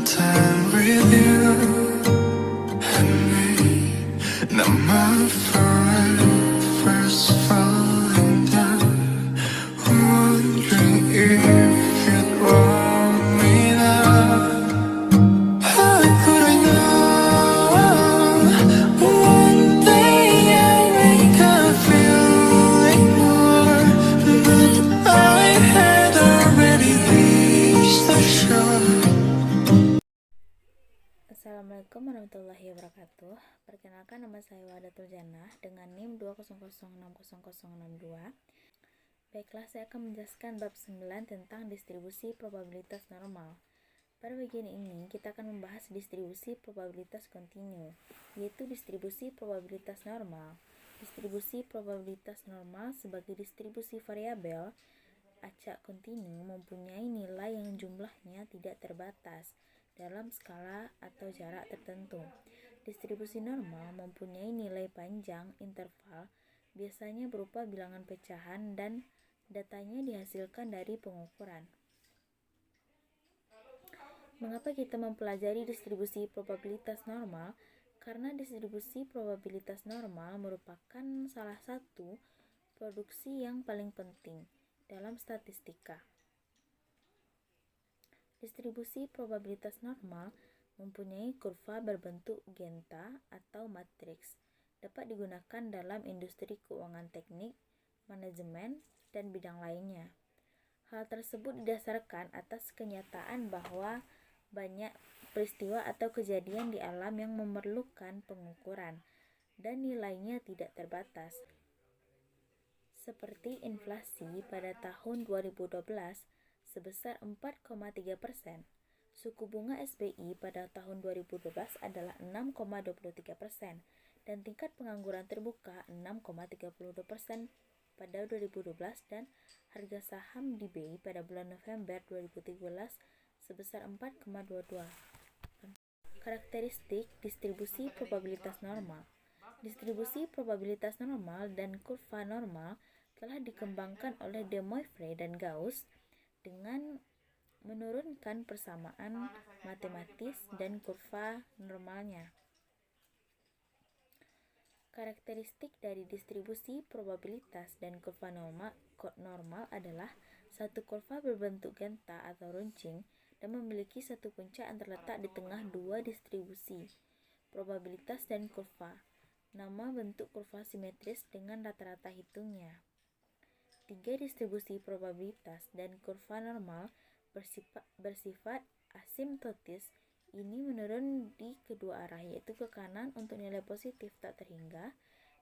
time with you and me. Now my first falling down, wondering if you'd want me now. How could I know one day I'd make her feel like more, but I had already reached the shore. Assalamualaikum warahmatullahi wabarakatuh. Perkenalkan, nama saya Wahdatul Jannah dengan NIM 2006062. Baiklah, saya akan menjelaskan bab 9 tentang distribusi probabilitas normal. Pada bagian ini, kita akan membahas distribusi probabilitas kontinu, yaitu distribusi probabilitas normal. Distribusi probabilitas normal sebagai distribusi variabel acak kontinu mempunyai nilai yang jumlahnya tidak terbatas dalam skala atau jarak tertentu. Distribusi normal mempunyai nilai panjang interval, biasanya berupa bilangan pecahan, dan datanya dihasilkan dari pengukuran. Mengapa kita mempelajari distribusi probabilitas normal? Karena distribusi probabilitas normal merupakan salah satu produksi yang paling penting dalam statistika. Distribusi probabilitas normal mempunyai kurva berbentuk genta atau matriks. Dapat digunakan dalam industri keuangan teknik, manajemen, dan bidang lainnya. Hal tersebut didasarkan atas kenyataan bahwa banyak peristiwa atau kejadian di alam yang memerlukan pengukuran dan nilainya tidak terbatas. Seperti inflasi pada tahun 2012 sebesar 4,3%. Suku bunga SBI pada tahun 2012 adalah 6,23% dan tingkat pengangguran terbuka 6,32% pada 2012 dan harga saham di BI pada bulan November 2013 sebesar 4,22. Karakteristik distribusi probabilitas normal. Distribusi probabilitas normal dan kurva normal telah dikembangkan oleh De Moivre dan Gauss dengan menurunkan persamaan matematis dan kurva normalnya. Karakteristik dari distribusi probabilitas dan kurva normal adalah satu kurva berbentuk genta atau runcing dan memiliki satu puncak yang terletak di tengah dua distribusi probabilitas dan kurva. Nama bentuk kurva simetris dengan rata-rata hitungnya. Tiga distribusi probabilitas dan kurva normal bersifat asimptotis. Ini menurun di kedua arah, yaitu ke kanan untuk nilai positif tak terhingga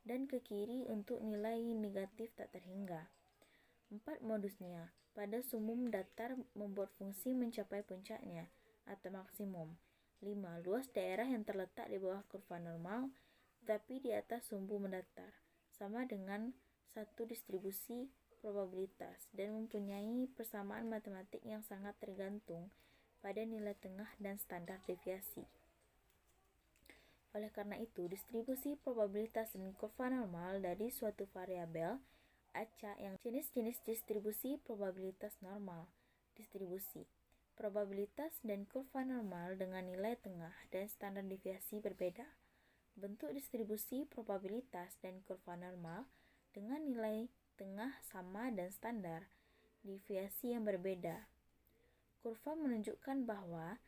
dan ke kiri untuk nilai negatif tak terhingga. 4 modusnya. Pada sumum datar membuat fungsi mencapai puncaknya atau maksimum. 5. Luas daerah yang terletak di bawah kurva normal tetapi di atas sumbu mendatar sama dengan satu distribusi probabilitas dan mempunyai persamaan matematik yang sangat tergantung pada nilai tengah dan standar deviasi. Oleh karena itu, distribusi probabilitas dan kurva normal dari suatu variabel acak yang jenis-jenis distribusi probabilitas normal. Distribusi probabilitas dan kurva normal dengan nilai tengah dan standar deviasi berbeda. Bentuk distribusi probabilitas dan kurva normal dengan nilai tengah sama dan standar deviasi yang berbeda. Kurva menunjukkan bahwa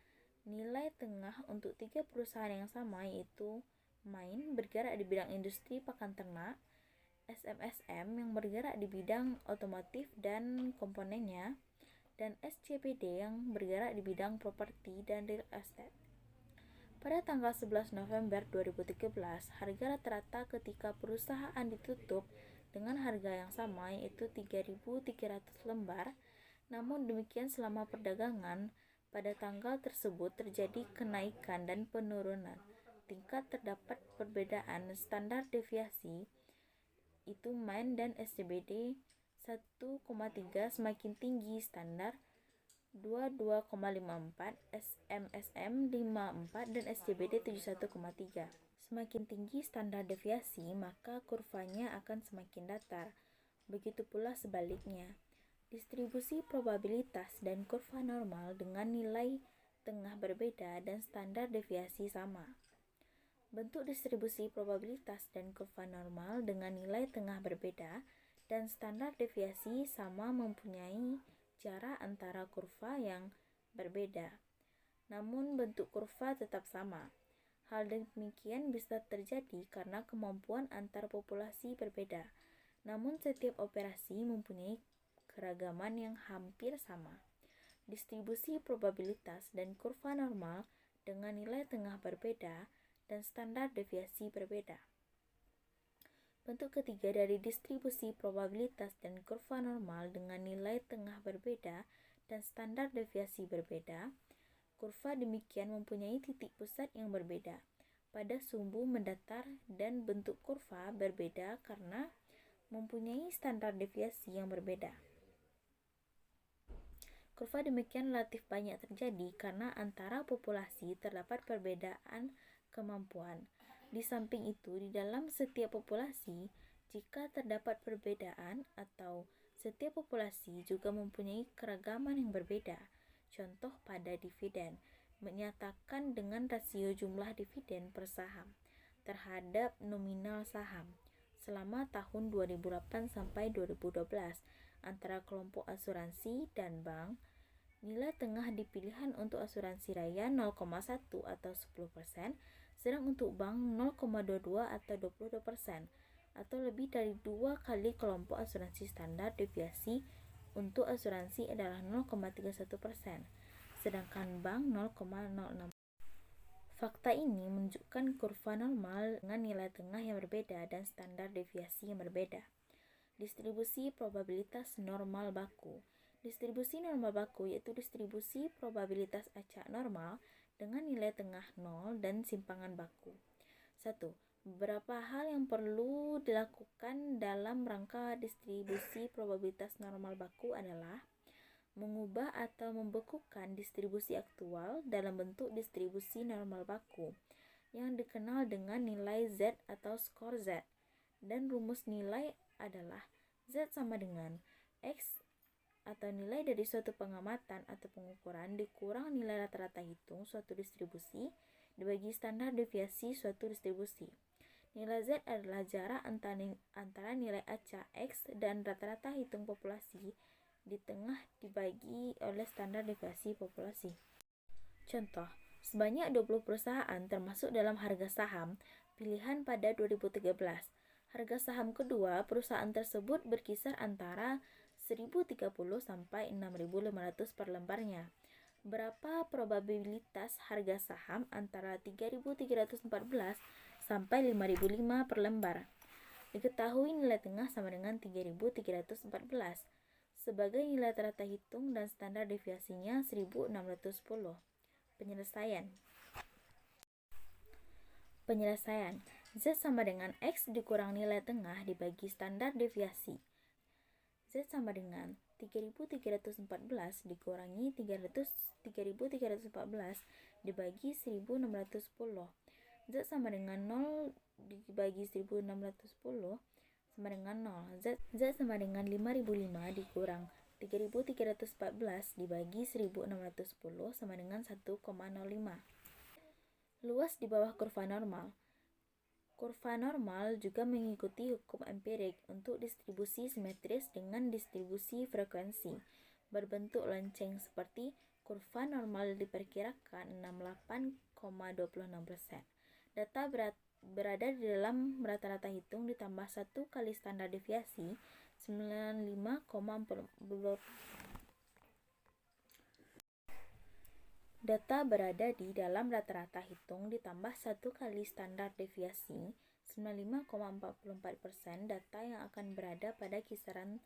nilai tengah untuk tiga perusahaan yang sama, yaitu Main bergerak di bidang industri pakan ternak, SMSM yang bergerak di bidang otomotif dan komponennya, dan SCBD yang bergerak di bidang properti dan real estate. Pada tanggal 11 November 2013, harga rata-rata ketika perusahaan ditutup dengan harga yang sama, yaitu 3.300 lembar. Namun demikian selama perdagangan pada tanggal tersebut terjadi kenaikan dan penurunan tingkat, terdapat perbedaan standar deviasi, itu Main dan SCBD 1,3 semakin tinggi standar 22,54, SMSM 54 dan SCBD 71,3. Semakin tinggi standar deviasi, maka kurvanya akan semakin datar. Begitu pula sebaliknya. Distribusi probabilitas dan kurva normal dengan nilai tengah berbeda dan standar deviasi sama. Bentuk distribusi probabilitas dan kurva normal dengan nilai tengah berbeda dan standar deviasi sama mempunyai jarak antara kurva yang berbeda. Namun bentuk kurva tetap sama. Hal demikian bisa terjadi karena kemampuan antar populasi berbeda. Namun setiap operasi mempunyai keragaman yang hampir sama. Distribusi probabilitas dan kurva normal dengan nilai tengah berbeda dan standar deviasi berbeda. Bentuk ketiga dari distribusi probabilitas dan kurva normal dengan nilai tengah berbeda dan standar deviasi berbeda. Kurva demikian mempunyai titik pusat yang berbeda pada sumbu mendatar dan bentuk kurva berbeda karena mempunyai standar deviasi yang berbeda. Kurva demikian relatif banyak terjadi karena antara populasi terdapat perbedaan kemampuan. Di samping itu, di dalam setiap populasi, jika terdapat perbedaan atau setiap populasi juga mempunyai keragaman yang berbeda. Contoh pada dividen, menyatakan dengan rasio jumlah dividen per saham terhadap nominal saham selama tahun 2008 sampai 2012 antara kelompok asuransi dan bank. Nilai tengah di pilihan untuk asuransi raya 0,1 atau 10%, sedang untuk bank 0,22 atau 22%, atau lebih dari 2 kali kelompok asuransi standar. Deviasi untuk asuransi adalah 0,31%, sedangkan bank 0,06%. Fakta ini menunjukkan kurva normal dengan nilai tengah yang berbeda dan standar deviasi yang berbeda. Distribusi probabilitas normal baku. Distribusi normal baku yaitu distribusi probabilitas acak normal dengan nilai tengah 0 dan simpangan baku. 1. Beberapa hal yang perlu dilakukan dalam rangka distribusi probabilitas normal baku adalah mengubah atau membekukan distribusi aktual dalam bentuk distribusi normal baku yang dikenal dengan nilai Z atau skor Z, dan rumus nilai adalah Z sama dengan X atau nilai dari suatu pengamatan atau pengukuran dikurang nilai rata-rata hitung suatu distribusi dibagi standar deviasi suatu distribusi. Nilai Z adalah jarak antara nilai acak X dan rata-rata hitung populasi di tengah dibagi oleh standar deviasi populasi. Contoh, sebanyak 20 perusahaan termasuk dalam harga saham pilihan pada 2013. Harga saham kedua perusahaan tersebut berkisar antara 1.030 sampai 6.500 per lembarnya. Berapa probabilitas harga saham antara 3.314 sampai 5.005 per lembar? Diketahui nilai tengah sama dengan 3.314 sebagai nilai rata-rata hitung dan standar deviasinya 1.610. Penyelesaian Z sama dengan X dikurang nilai tengah dibagi standar deviasi. Z sama dengan 3.314 dikurangi 3.314 dibagi 1.610. Z sama dengan 0 dibagi 1.610 sama dengan 0. Z sama dengan 5.005 dikurang 3.314 dibagi 1.610 sama dengan 1,05. Luas di bawah kurva normal. Kurva normal juga mengikuti hukum empirik untuk distribusi simetris dengan distribusi frekuensi berbentuk lonceng seperti kurva normal diperkirakan 68,26%. Data berada di dalam rata-rata hitung ditambah 1 kali standar deviasi 95,40%. Data berada di dalam rata-rata hitung ditambah 1 kali standar deviasi 95,44%. Data yang akan berada pada kisaran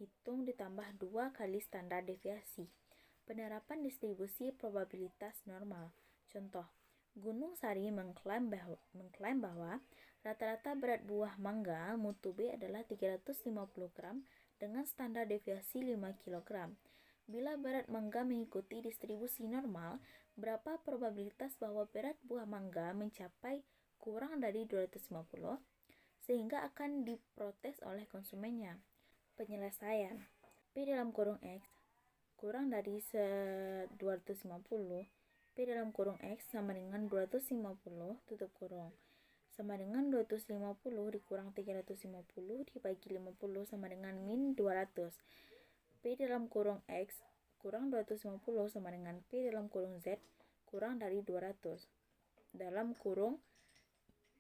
hitung ditambah 2 kali standar deviasi. Penerapan distribusi probabilitas normal. Contoh, Gunung Sari mengklaim bahwa rata-rata berat buah mangga mutu B adalah 350 gram dengan standar deviasi 5 kg. Bila berat mangga mengikuti distribusi normal, berapa probabilitas bahwa berat buah mangga mencapai kurang dari 250 sehingga akan diprotes oleh konsumennya? Penyelesaian P dalam kurung X kurang dari 250 P dalam kurung X sama dengan 250 tutup kurung sama dengan 250 dikurang 350 dibagi 50 sama dengan min 200. P dalam kurung X kurang 250 sama dengan P dalam kurung Z kurang dari 200 dalam kurung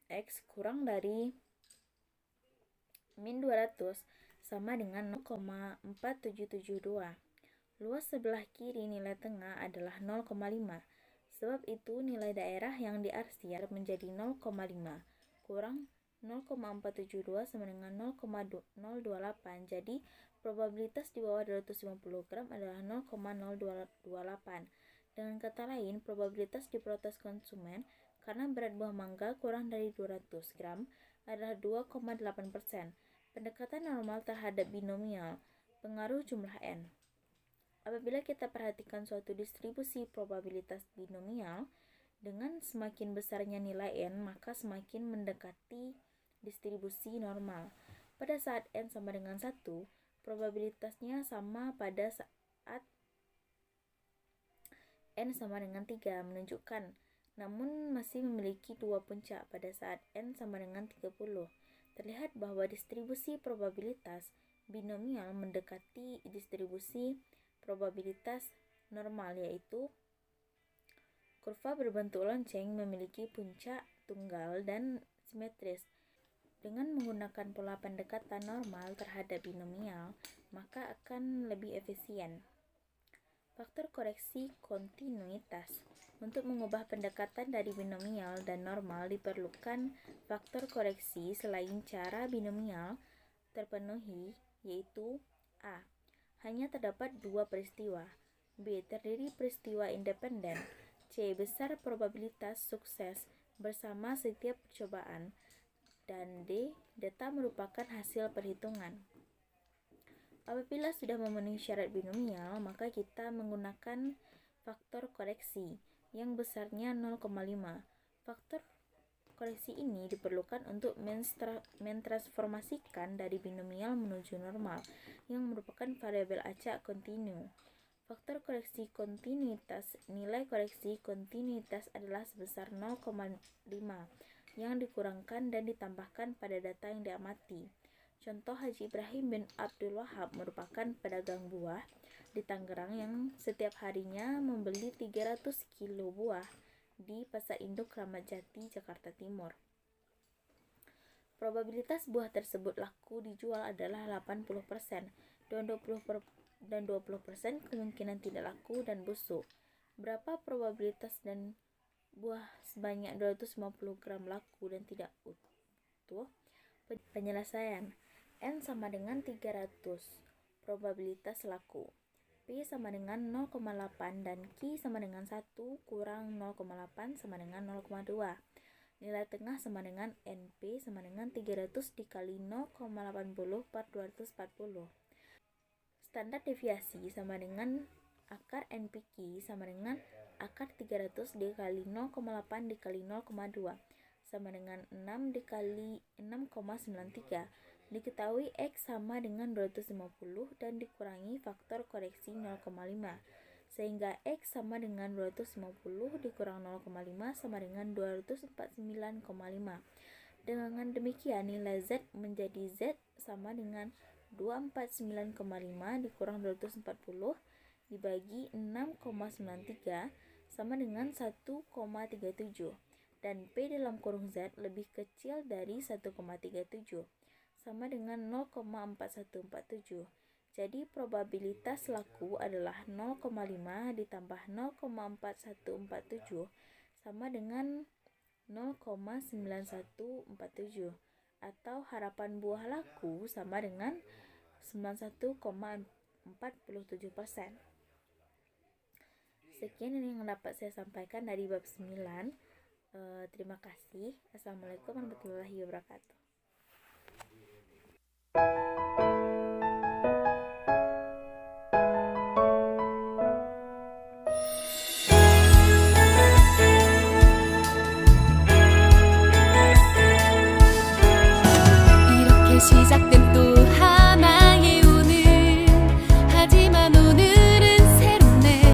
X kurang dari min 200 sama dengan 0,4772. Luas sebelah kiri nilai tengah adalah 0,5. Sebab itu nilai daerah yang diarsir menjadi 0,5 kurang 0,472 sama dengan 0,028. Jadi probabilitas di bawah 250 gram adalah 0,028. Dengan kata lain, probabilitas diprotes konsumen karena berat buah mangga kurang dari 200 gram adalah 2,8%. Pendekatan normal terhadap binomial, pengaruh jumlah N. Apabila kita perhatikan suatu distribusi probabilitas binomial, dengan semakin besarnya nilai N, maka semakin mendekati distribusi normal. Pada saat N sama dengan 1, probabilitasnya sama pada saat N sama dengan 3, menunjukkan, namun masih memiliki dua puncak pada saat N sama dengan 30. Terlihat bahwa distribusi probabilitas binomial mendekati distribusi probabilitas normal, yaitu kurva berbentuk lonceng memiliki puncak tunggal dan simetris. Dengan menggunakan pola pendekatan normal terhadap binomial, maka akan lebih efisien. Faktor koreksi kontinuitas. Untuk mengubah pendekatan dari binomial dan normal diperlukan faktor koreksi selain cara binomial terpenuhi, yaitu A. Hanya terdapat dua peristiwa. B. Terdiri peristiwa independen. C. Besar probabilitas sukses bersama setiap percobaan. Dan D. Data merupakan hasil perhitungan. Apabila sudah memenuhi syarat binomial, maka kita menggunakan faktor koreksi yang besarnya 0,5. Faktor koreksi ini diperlukan untuk mentransformasikan dari binomial menuju normal, yang merupakan variabel acak kontinu. Faktor koreksi kontinuitas. Nilai koreksi kontinuitas adalah sebesar 0,5 yang dikurangkan dan ditambahkan pada data yang diamati. Contoh, Haji Ibrahim bin Abdul Wahab merupakan pedagang buah di Tangerang yang setiap harinya membeli 300 kilo buah di Pasar Induk Kramat Jati, Jakarta Timur. Probabilitas buah tersebut laku dijual adalah 80% dan 20% kemungkinan tidak laku dan busuk. Berapa probabilitas dan buah sebanyak 250 gram laku dan tidak utuh? Penyelesaian. N sama dengan 300, probabilitas laku. P sama dengan 0,8 dan Q sama dengan 1 kurang 0,8 sama dengan 0,2. Nilai tengah sama dengan NP sama dengan 300 dikali 0,80 per 240. Standar deviasi sama dengan akar NPQ sama dengan akar 300 dikali 0,8 dikali 0,2 sama dengan 6 dikali 6,93. Diketahui X sama dengan 250 dan dikurangi faktor koreksi 0,5, sehingga X sama dengan 250 dikurang 0,5 sama dengan 249,5. Dengan demikian nilai Z menjadi Z sama dengan 249,5 dikurang 240 dibagi 6,93 sama dengan 1,37, dan P dalam kurung Z lebih kecil dari 1,37 sama dengan 0,4147. Jadi probabilitas laku adalah 0,5 ditambah 0,4147 sama dengan 0,9147, atau harapan buah laku sama dengan 91,47%. Sekian yang dapat saya sampaikan dari bab 9. Terima kasih. Assalamualaikum warahmatullahi wabarakatuh. 이렇게 시작